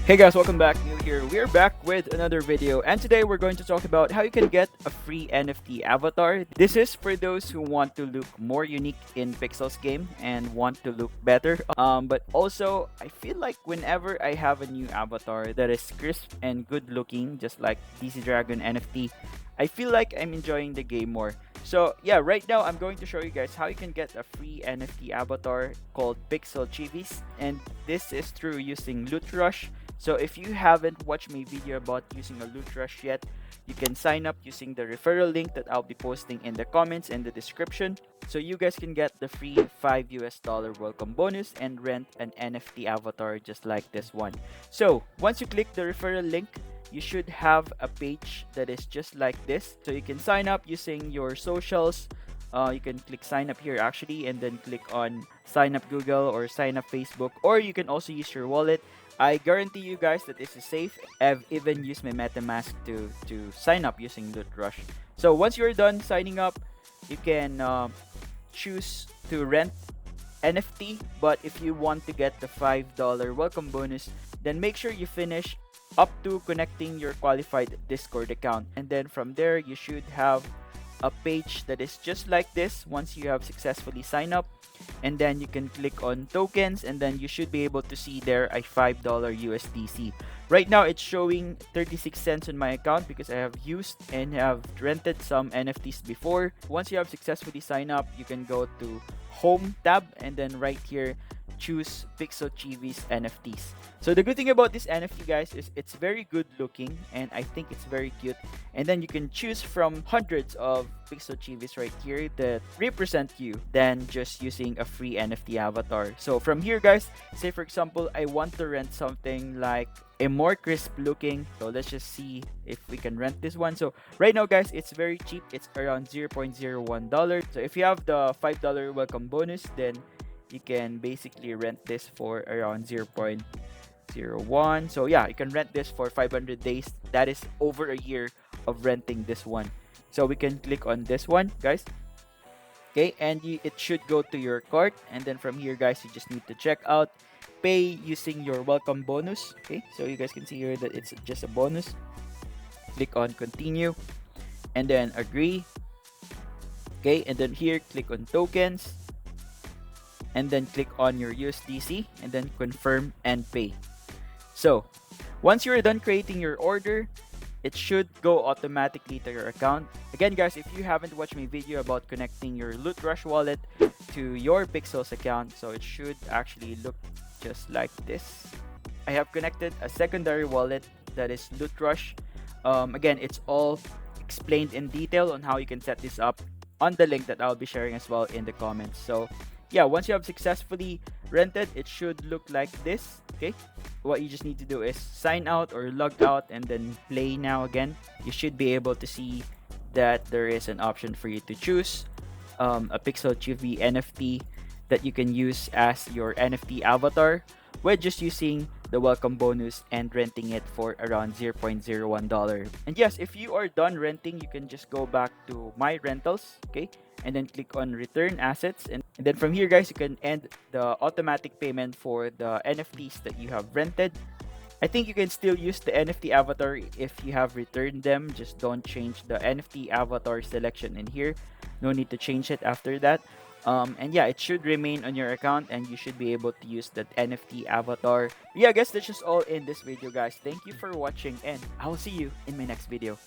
Hey guys, welcome back. Neil here. We're back with another video, and today we're going to talk about how you can get a free NFT avatar. This is for those who want to look more unique in Pixels game and want to look better. But also, I feel like whenever I have a new avatar that is crisp and good looking, just like DC Dragon NFT, I feel like I'm enjoying the game more. So yeah, right now I'm going to show you guys how you can get a free NFT avatar called Pixel Chivis, and this is through using LootRush. So if you haven't watched my video about using a LootRush yet, you can sign up using the referral link that I'll be posting in the comments and the description. So you guys can get the free $5 welcome bonus and rent an NFT avatar just like this one. So once you click the referral link, you should have a page that is just like this. So you can sign up using your socials. You can click sign up here actually, and then click on sign up Google or sign up Facebook, or you can also use your wallet. I guarantee you guys that this is safe. I've even used my MetaMask to sign up using LootRush. So once you're done signing up, you can choose to rent NFT. But if you want to get the $5 welcome bonus, then make sure you finish up to connecting your qualified Discord account. And then from there, you should have a page that is just like this once you have successfully signed up, and then you can click on tokens, and then you should be able to see there a $5 USDC. Right now it's showing 36 cents on my account because I have used and have rented some NFTs before. Once you have successfully signed up, you can go to home tab, and then right here choose Pixel Chivis NFTs. So the good thing about this NFT, guys, is it's very good looking, and I think it's very cute. And then you can choose from hundreds of Pixel Chivis right here that represent you than just using a free NFT avatar. So from here, guys, say for example, I want to rent something like a more crisp looking. So let's just see if we can rent this one. So right now, guys, it's very cheap. It's around $0.01. So if you have the $5 welcome bonus, then you can basically rent this for around 0.01. So yeah, you can rent this for 500 days. That is over a year of renting this one. So we can click on this one, guys. Okay, and it should go to your cart, and then from here, guys, you just need to check out, pay using your welcome bonus. Okay, so you guys can see here that it's just a bonus. Click on continue, and then agree. Okay, and then here click on tokens, and then click on your USDC, and then confirm and pay. So once you're done creating your order, it should go automatically to your account. Again, guys, if you haven't watched my video about connecting your LootRush wallet to your Pixels account, so it should actually look just like this. I have connected a secondary wallet that is LootRush. Again, it's all explained in detail on how you can set this up on the link that I'll be sharing as well in the comments. So yeah, once you have successfully rented, it should look like this. Okay, what you just need to do is sign out or log out, and then play now again. You should be able to see that there is an option for you to choose a Pixel TV NFT that you can use as your NFT avatar with just using the welcome bonus and renting it for around $0.01. And yes, if you are done renting, you can just go back to my rentals, okay, and then click on return assets, and then from here, guys, you can end the automatic payment for the NFTs that you have rented. I think you can still use the NFT avatar if you have returned them. Just don't change the NFT avatar selection in here. No need to change it after that. And yeah, it should remain on your account, and you should be able to use that NFT avatar. Yeah, I guess that's just all in this video, guys. Thank you for watching, and I will see you in my next video.